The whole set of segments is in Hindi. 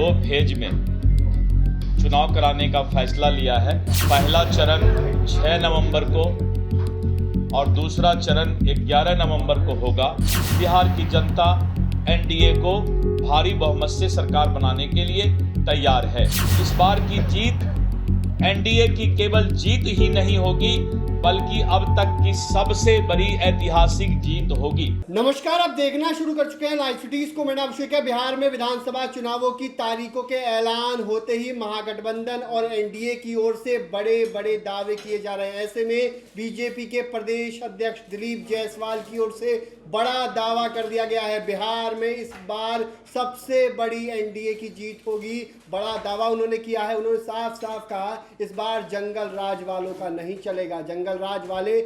दो फेज में चुनाव कराने का फैसला लिया है। पहला चरण 6 नवंबर को और दूसरा चरण 11 नवंबर को होगा। बिहार की जनता एनडीए को भारी बहुमत से सरकार बनाने के लिए तैयार है। इस बार की जीत एनडीए की केवल जीत ही नहीं होगी, बल्कि अब तक की सबसे बड़ी ऐतिहासिक जीत होगी। नमस्कार, आप देखना शुरू कर चुके हैं लाइव सिटीज को। मेरा अभिषेक है। बिहार में विधानसभा चुनावों की तारीखों के ऐलान होते ही महागठबंधन और एनडीए की ओर से बड़े बड़े दावे किए जा रहे हैं। ऐसे में बीजेपी के प्रदेश अध्यक्ष दिलीप जायसवाल की ओर से बड़ा दावा कर दिया गया है, बिहार में इस बार सबसे बड़ी एनडीए की जीत होगी। बड़ा दावा उन्होंने किया है। उन्होंने साफ साफ कहा, इस बार जंगल राज वालों का नहीं चलेगा, जंगल राज वाले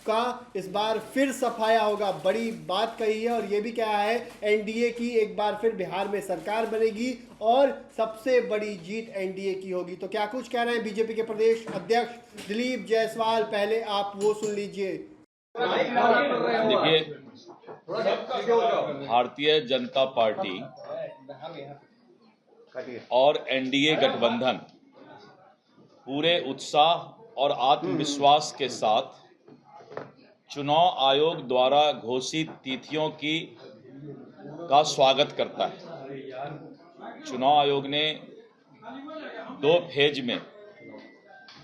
का इस बार फिर सफाया होगा। बड़ी बात कही है और ये भी कहा है, एनडीए की एक बार फिर बिहार में सरकार बनेगी और सबसे बड़ी जीत एनडीए की होगी। तो क्या कुछ कह रहे हैं बीजेपी के प्रदेश अध्यक्ष दिलीप जायसवाल, पहले आप वो सुन लीजिए। देखिए, भारतीय जनता पार्टी और एनडीए गठबंधन पूरे उत्साह और आत्मविश्वास के साथ चुनाव आयोग द्वारा घोषित तिथियों का स्वागत करता है। चुनाव आयोग ने 2 फेज में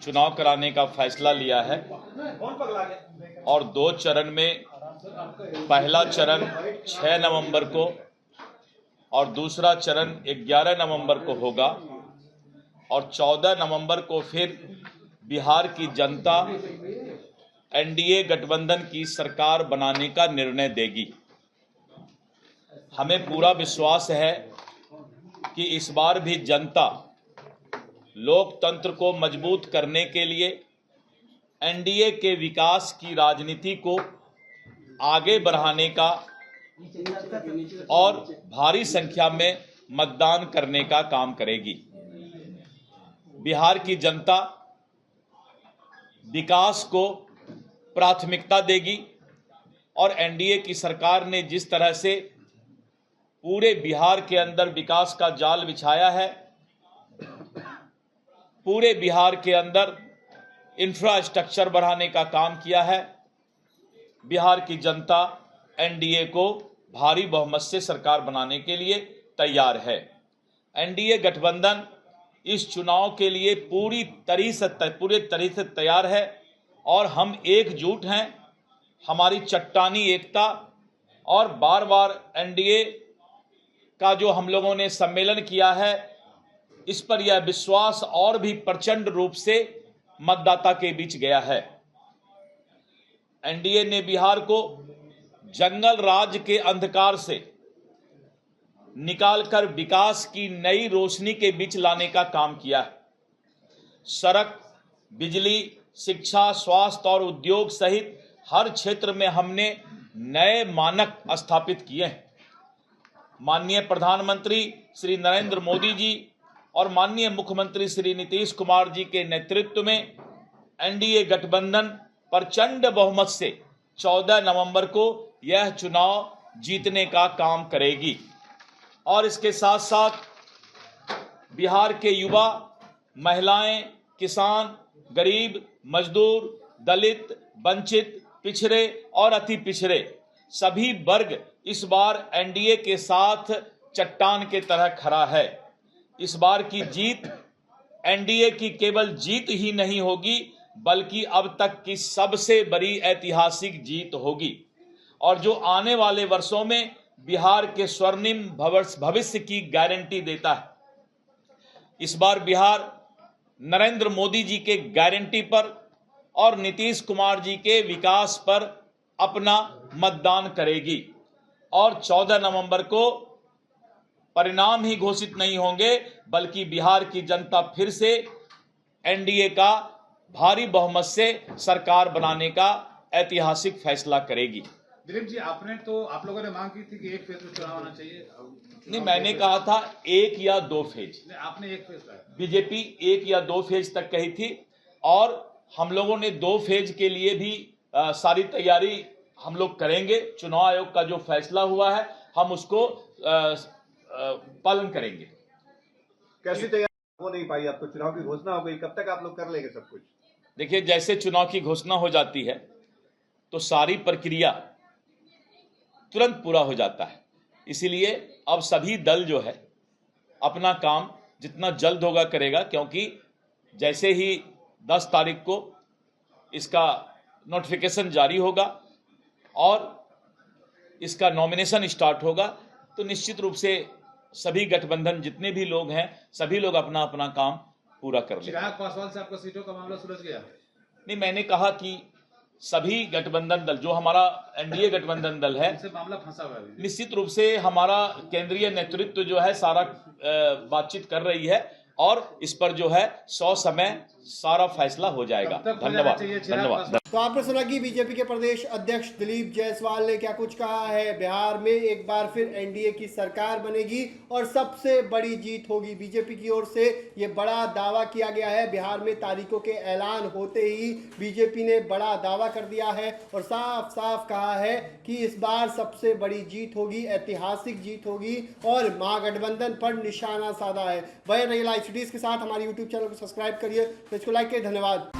चुनाव कराने का फैसला लिया है और 2 चरण में पहला चरण 6 नवंबर को और दूसरा चरण 11 नवंबर को होगा और 14 नवंबर को फिर बिहार की जनता एनडीए गठबंधन की सरकार बनाने का निर्णय देगी। हमें पूरा विश्वास है कि इस बार भी जनता लोकतंत्र को मजबूत करने के लिए एनडीए के विकास की राजनीति को आगे बढ़ाने का और भारी संख्या में मतदान करने का काम करेगी। बिहार की जनता विकास को प्राथमिकता देगी और एनडीए की सरकार ने जिस तरह से पूरे बिहार के अंदर विकास का जाल बिछाया है, पूरे बिहार के अंदर इंफ्रास्ट्रक्चर बढ़ाने का काम किया है, बिहार की जनता एनडीए को भारी बहुमत से सरकार बनाने के लिए तैयार है। एनडीए गठबंधन इस चुनाव के लिए पूरे तरह से तैयार है और हम एकजुट हैं। हमारी चट्टानी एकता और बार बार एनडीए का जो हम लोगों ने सम्मेलन किया है, इस पर यह विश्वास और भी प्रचंड रूप से मतदाता के बीच गया है। एनडीए ने बिहार को जंगल राज के अंधकार से निकालकर विकास की नई रोशनी के बीच लाने का काम किया है। सड़क, बिजली, शिक्षा, स्वास्थ्य और उद्योग सहित हर क्षेत्र में हमने नए मानक स्थापित किए हैं। माननीय प्रधानमंत्री श्री नरेंद्र मोदी जी और माननीय मुख्यमंत्री श्री नीतीश कुमार जी के नेतृत्व में एनडीए गठबंधन प्रचंड बहुमत से 14 नवंबर को यह चुनाव जीतने का काम करेगी और इसके साथ साथ बिहार के युवा, महिलाएं, किसान, गरीब, मजदूर, दलित, वंचित, पिछड़े और अति पिछड़े सभी वर्ग इस बार एनडीए के साथ चट्टान के तरह खड़ा है। इस बार की जीत एनडीए की केवल जीत ही नहीं होगी, बल्कि अब तक की सबसे बड़ी ऐतिहासिक जीत होगी और जो आने वाले वर्षों में बिहार के स्वर्णिम भविष्य की गारंटी देता है। इस बार बिहार नरेंद्र मोदी जी के गारंटी पर और नीतीश कुमार जी के विकास पर अपना मतदान करेगी और 14 नवंबर को परिणाम ही घोषित नहीं होंगे, बल्कि बिहार की जनता फिर से एनडीए का भारी बहुमत से सरकार बनाने का ऐतिहासिक फैसला करेगी। दिलीप जी, आप लोगों ने मांग की थी कि 1 फेज में चुनाव होना चाहिए। नहीं, मैंने कहा था 1 या 2 फेज। आपने 1 फेज कहा। बीजेपी 1 या 2 फेज तक कही थी और हम लोगों ने 2 फेज के लिए भी सारी तैयारी हम लोग करेंगे। चुनाव आयोग का जो फैसला हुआ है हम उसको पालन करेंगे। कैसी तैयारी हो नहीं पाई? अब तो चुनाव की घोषणा हो गई, कब तक आप लोग कर लेंगे सब कुछ? देखिए, जैसे चुनाव की घोषणा हो जाती है तो सारी प्रक्रिया तुरंत पूरा हो जाता है। इसीलिए अब सभी दल जो है अपना काम जितना जल्द होगा करेगा, क्योंकि जैसे ही 10 तारीख को इसका नोटिफिकेशन जारी होगा और इसका नॉमिनेशन स्टार्ट होगा तो निश्चित रूप से सभी गठबंधन जितने भी लोग हैं सभी लोग अपना अपना काम पूरा कर लेंगे। चिराग पासवान से आपका सीटों का मामला सुलझ गया? नहीं, मैंने कहा कि सभी गठबंधन दल जो हमारा एनडीए गठबंधन दल है, इनसे मामला फंसा हुआ है। निश्चित रूप से हमारा केंद्रीय नेतृत्व जो है सारा बातचीत कर रही है और इस पर जो है 100 समय सारा फैसला हो जाएगा। कब तक हो जाना धन्यवाद। चाहिए चिराग धन्यवाद। तो आपने सुना कि बीजेपी के प्रदेश अध्यक्ष दिलीप जायसवाल ने क्या कुछ कहा है। बिहार में एक बार फिर एनडीए की सरकार बनेगी और सबसे बड़ी जीत होगी। बीजेपी की ओर से ये बड़ा दावा किया गया है। बिहार में तारीखों के ऐलान होते ही बीजेपी ने बड़ा दावा कर दिया है और साफ साफ कहा है कि इस बार सबसे बड़ी जीत होगी, ऐतिहासिक जीत होगी और महागठबंधन पर निशाना साधा है। बने रहिए लाइव सिटीज के साथ। हमारे यूट्यूब चैनल को सब्सक्राइब करिए, पेज को लाइक करिए। धन्यवाद।